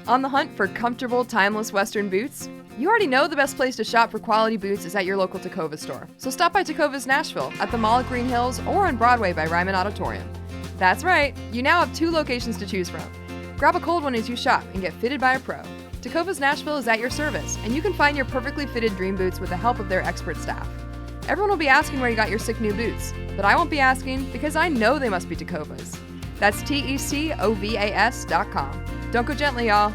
On the hunt for comfortable, timeless Western boots? You already know the best place to shop for quality boots is at your local Tecovas store. So stop by Tecovas Nashville at the Mall at Green Hills or on Broadway by Ryman Auditorium. That's right, you now have 2 locations to choose from. Grab a cold one as you shop and get fitted by a pro. Tecovas Nashville is at your service, and you can find your perfectly fitted dream boots with the help of their expert staff. Everyone will be asking where you got your sick new boots, but I won't be asking because I know they must be Tecovas. That's TECOVAS.com. Don't go gently, y'all.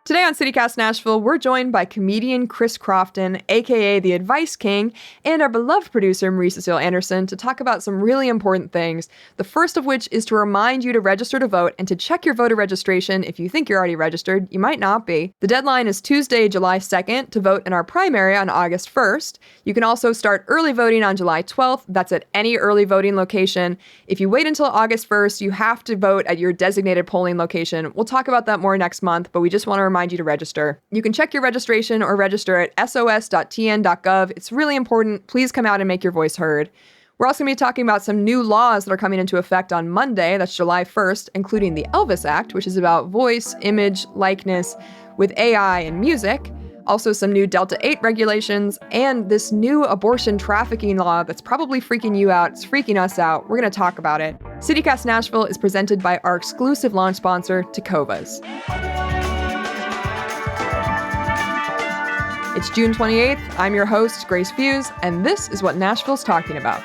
Today on CityCast Nashville, we're joined by comedian Chris Crofton, aka The Advice King, and our beloved producer Marie Cecile Anderson to talk about some really important things. The first of which is to remind you to register to vote and to check your voter registration if you think you're already registered. You might not be. The deadline is Tuesday, July 2nd to vote in our primary on August 1st. You can also start early voting on July 12th. That's at any early voting location. If you wait until August 1st, you have to vote at your designated polling location. We'll talk about that more next month, but we just want to remind you to register. You can check your registration or register at sos.tn.gov. It's really important. Please come out and make your voice heard. We're also going to be talking about some new laws that are coming into effect on Monday, that's July 1st, including the Elvis Act, which is about voice, image, likeness with AI and music. Also some new Delta 8 regulations, and this new abortion trafficking law that's probably freaking you out. It's freaking us out. We're going to talk about it. CityCast Nashville is presented by our exclusive launch sponsor, Tecovas. It's June 28th. I'm your host, Grace Fuse, and this is what Nashville's talking about.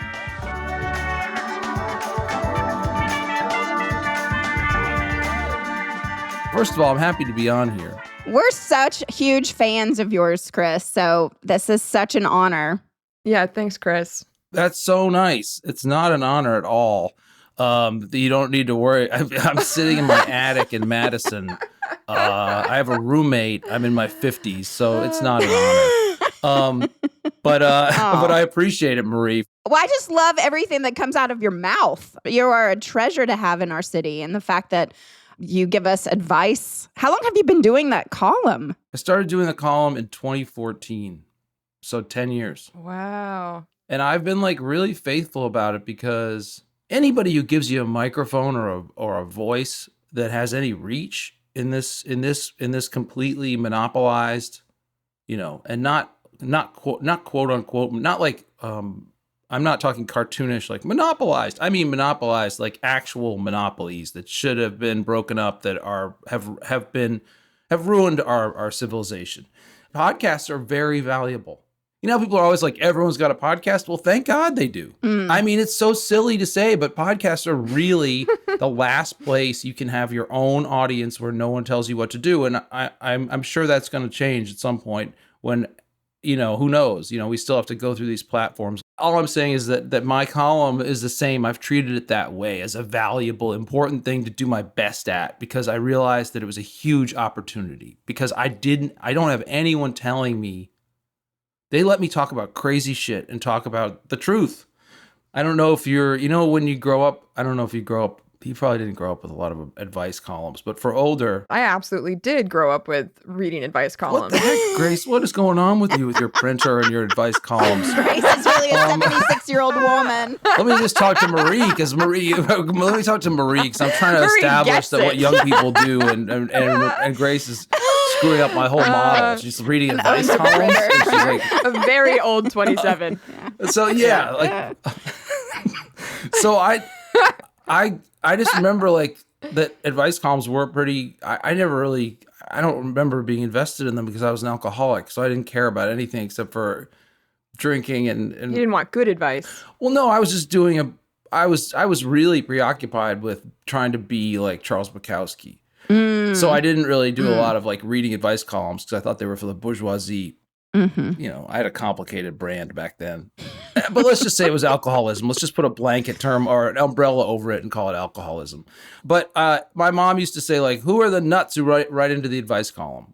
First of all, I'm happy to be on here. We're such huge fans of yours, Chris, so this is such an honor. Yeah, thanks, Chris. That's so nice. It's not an honor at all. You don't need to worry. I'm sitting in my attic in Madison. I have a roommate. I'm in my 50s, so it's not an honor. But I appreciate it, Marie. Well, I just love everything that comes out of your mouth. You are a treasure to have in our city, and the fact that you give us advice. How long have you been doing that column? I started doing the column in 2014, so 10 years. Wow. And I've been like really faithful about it because anybody who gives you a microphone or a voice that has any reach in this completely monopolized, and not quote unquote, not like I'm not talking cartoonish like monopolized. I mean monopolized like actual monopolies that should have been broken up, that have ruined our civilization. Podcasts are very valuable. People are always like, everyone's got a podcast. Well, thank God they do. I mean, it's so silly to say, but podcasts are really the last place you can have your own audience where no one tells you what to do. And I'm sure that's going to change at some point when, who knows? We still have to go through these platforms. All I'm saying is that my column is the same. I've treated it that way, as a valuable, important thing to do my best at, because I realized that it was a huge opportunity, because I don't have anyone telling me. They let me talk about crazy shit and talk about the truth. I don't know if when you grow up, I don't know if you grow up, you probably didn't grow up with a lot of advice columns, but for older. I absolutely did grow up with reading advice columns. What the heck, Grace? What is going on with you with your printer and your advice columns? Grace is really a 76-year-old woman. Let me just talk to Marie, because I'm trying to establish that what young people do, and Grace is screwing up my whole model. She's reading advice columns. And she's like, a very old 27. So yeah, so I just remember like that advice columns were pretty. I don't remember being invested in them because I was an alcoholic, so I didn't care about anything except for drinking and. You didn't want good advice. Well, no, I was just I was really preoccupied with trying to be like Charles Bukowski. So I didn't really do a lot of like reading advice columns because I thought they were for the bourgeoisie. I had a complicated brand back then. But let's just say it was alcoholism. Let's just put a blanket term or an umbrella over it and call it alcoholism. But my mom used to say, like, who are the nuts who write into the advice column?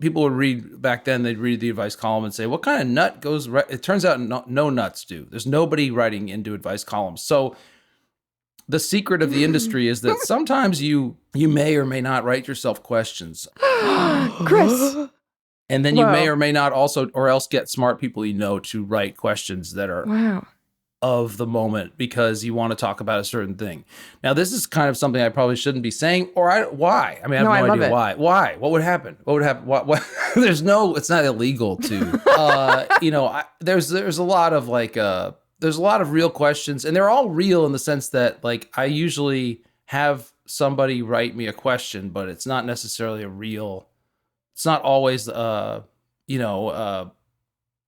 People would read back then. They'd read the advice column and say, what kind of nut goes right? It turns out no nuts do. There's nobody writing into advice columns. So the secret of the industry is that sometimes you may or may not write yourself questions. Chris. And then you may or may not also, or else get smart people to write questions that are of the moment because you want to talk about a certain thing. Now, this is kind of something I probably shouldn't be saying, why? I mean, I have No, I no love idea it. why. Why? What would happen? What would happen? What? It's not illegal to, there's a lot of there's a lot of real questions, and they're all real in the sense that like I usually have somebody write me a question, but it's not necessarily it's not always,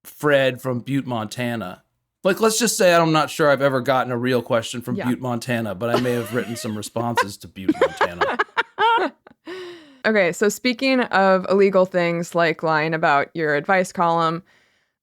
Fred from Butte, Montana. Like, let's just say I'm not sure I've ever gotten a real question from Butte, Montana, but I may have written some responses to Butte, Montana. Okay, so speaking of illegal things like lying about your advice column,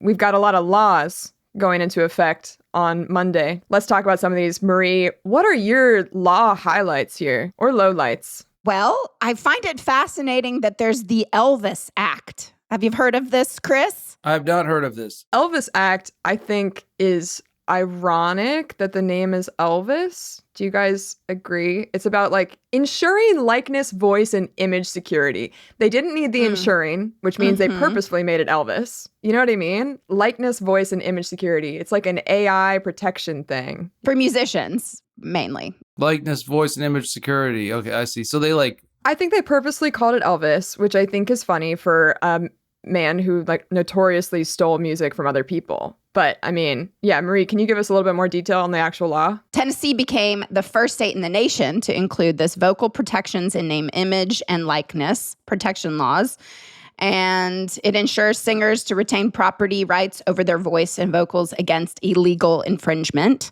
we've got a lot of laws going into effect on Monday. Let's talk about some of these. Marie, what are your law highlights here or lowlights? Well, I find it fascinating that there's the Elvis Act. Have you heard of this, Chris? I've not heard of this. Elvis Act, I think, is ironic that the name is Elvis. Do you guys agree? It's about like ensuring likeness, voice, and image security. They didn't need the ensuring, which means they purposefully made it Elvis. You know what I mean? Likeness, voice, and image security. It's like an AI protection thing. For musicians, mainly. Likeness, voice, and image security. Okay, I see. So I think they purposely called it Elvis, which I think is funny for man who like notoriously stole music from other people. But I mean, yeah, Marie, can you give us a little bit more detail on the actual law? Tennessee became the first state in the nation to include this vocal protections in name, image, and likeness protection laws. And it ensures singers to retain property rights over their voice and vocals against illegal infringement.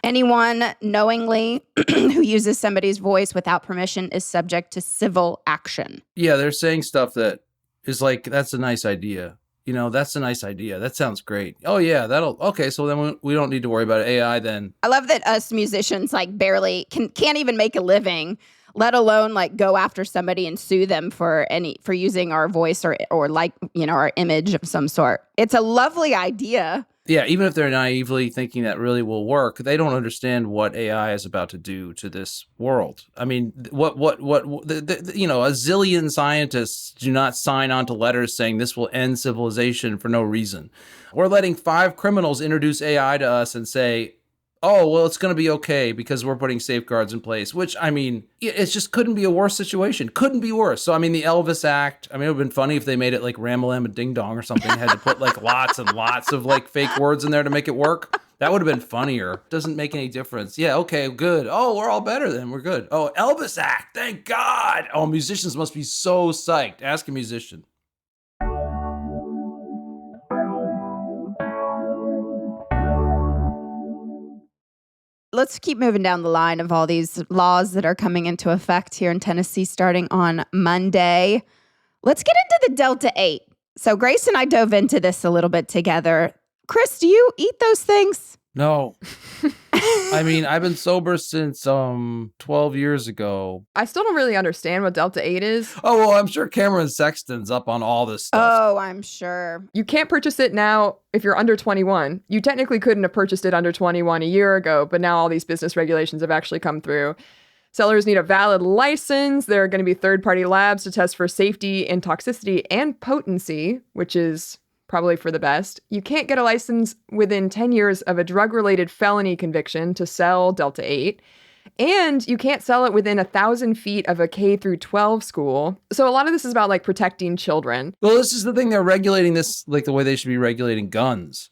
Anyone knowingly who uses somebody's voice without permission is subject to civil action. Yeah, they're saying stuff that is like, that's a nice idea. That's a nice idea. That sounds great. Oh, yeah, okay, so then we don't need to worry about AI then. I love that us musicians like barely can't even make a living, let alone like go after somebody and sue them for using our voice or like, our image of some sort. It's a lovely idea. Yeah, even if they're naively thinking that really will work, they don't understand what AI is about to do to this world. I mean, a zillion scientists do not sign on to letters saying this will end civilization for no reason. We're letting 5 criminals introduce AI to us and say, oh, well, it's going to be okay because we're putting safeguards in place, which, I mean, it just couldn't be a worse situation. Couldn't be worse. So, I mean, the Elvis Act, I mean, it would have been funny if they made it like Ram-a-lam and Ding Dong or something. Had to put like lots and lots of like fake words in there to make it work. That would have been funnier. Doesn't make any difference. Yeah, okay, good. Oh, we're all better then. We're good. Oh, Elvis Act. Thank God. Oh, musicians must be so psyched. Ask a musician. Let's keep moving down the line of all these laws that are coming into effect here in Tennessee starting on Monday. Let's get into the Delta 8. So Grace and I dove into this a little bit together. Chris, do you eat those things? No. I mean, I've been sober since 12 years ago. I still don't really understand what Delta 8 is. Oh, well, I'm sure Cameron Sexton's up on all this stuff. Oh, I'm sure. You can't purchase it now if you're under 21. You technically couldn't have purchased it under 21 a year ago, but now all these business regulations have actually come through. Sellers need a valid license. There are going to be third-party labs to test for safety and toxicity and potency, which is probably for the best. You can't get a license within 10 years of a drug-related felony conviction to sell Delta 8. And you can't sell it within 1,000 feet of a K through 12 school. So a lot of this is about like protecting children. Well, this is the thing. They're regulating this like the way they should be regulating guns.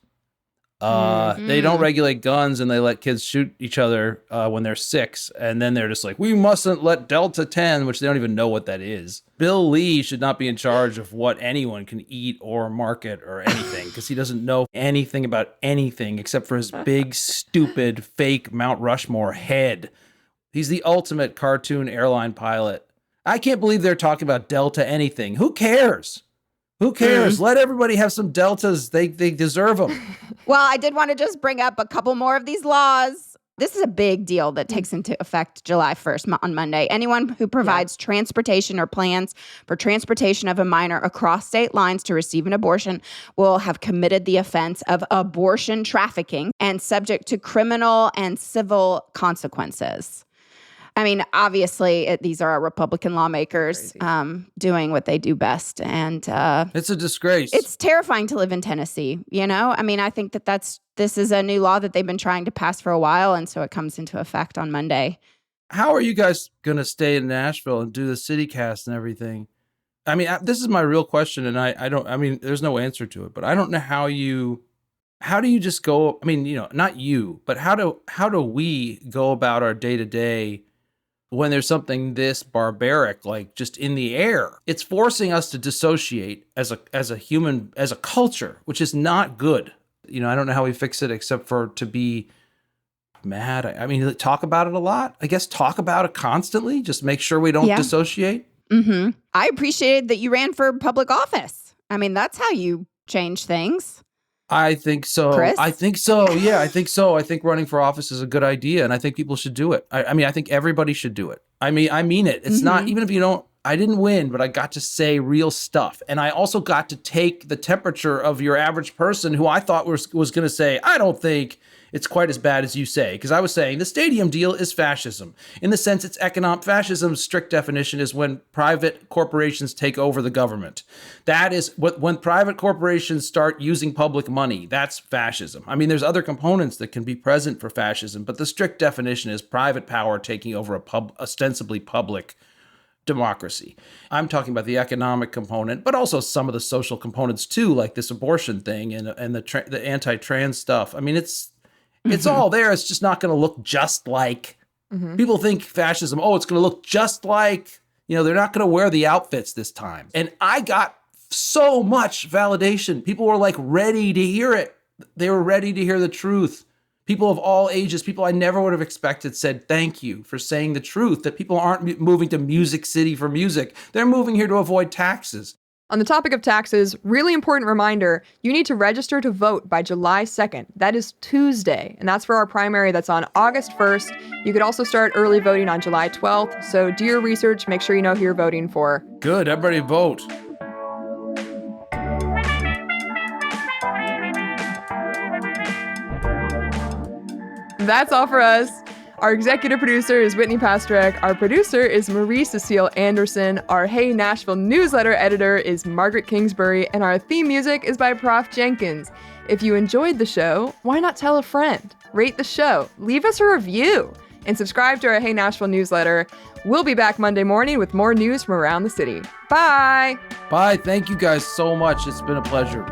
They don't regulate guns and they let kids shoot each other when they're 6. And then they're just like, we mustn't let Delta 10, which they don't even know what that is. Bill Lee should not be in charge of what anyone can eat or market or anything because he doesn't know anything about anything except for his big, stupid, fake Mount Rushmore head. He's the ultimate cartoon airline pilot. I can't believe they're talking about Delta anything. Who cares? Who cares? Let everybody have some Deltas. They deserve them. Well, I did want to just bring up a couple more of these laws. This is a big deal that takes into effect July 1st on Monday. Anyone who provides transportation or plans for transportation of a minor across state lines to receive an abortion will have committed the offense of abortion trafficking and subject to criminal and civil consequences. I mean, obviously, these are our Republican lawmakers doing what they do best. And it's a disgrace. It's terrifying to live in Tennessee, you know? I mean, I think that's This is a new law that they've been trying to pass for a while, and so it comes into effect on Monday. How are you guys going to stay in Nashville and do the CityCast and everything? I mean, this is my real question, and I mean, there's no answer to it, but I don't know how do you just go, I mean, not you, but how do we go about our day-to-day when there's something this barbaric, like just in the air? It's forcing us to dissociate as a human, as a culture, which is not good. I don't know how we fix it except for to be mad. I mean, talk about it a lot. I guess talk about it constantly. Just make sure we don't dissociate. Mm-hmm. I appreciated that you ran for public office. I mean, that's how you change things. I think so. Chris? I think so. Yeah, I think so. I think running for office is a good idea, and I think people should do it. I mean, I think everybody should do it. I mean it. It's not, even if you don't, I didn't win, but I got to say real stuff. And I also got to take the temperature of your average person who I thought was going to say, I don't think it's quite as bad as you say. Because I was saying the stadium deal is fascism. In the sense it's economic fascism's strict definition is when private corporations take over the government. That is when private corporations start using public money, that's fascism. I mean, there's other components that can be present for fascism, but the strict definition is private power taking over a ostensibly public democracy. I'm talking about the economic component, but also some of the social components too, like this abortion thing and the anti-trans stuff. I mean, it's all there. It's just not going to look just like people think fascism. Oh, it's going to look just like, they're not going to wear the outfits this time. And I got so much validation. People were like ready to hear it. They were ready to hear the truth. People of all ages, people I never would have expected said, thank you for saying the truth, that people aren't moving to Music City for music. They're moving here to avoid taxes. On the topic of taxes, really important reminder, you need to register to vote by July 2nd. That is Tuesday, and that's for our primary that's on August 1st. You could also start early voting on July 12th, so do your research, make sure you know who you're voting for. Good, everybody vote. That's all for us. Our executive producer is Whitney Pasterek. Our producer is Marie Cecile Anderson. Our Hey Nashville newsletter editor is Margaret Kingsbury. And our theme music is by Prof. Jenkins. If you enjoyed the show, why not tell a friend? Rate the show, leave us a review, and subscribe to our Hey Nashville newsletter. We'll be back Monday morning with more news from around the city. Bye! Bye. Thank you guys so much. It's been a pleasure.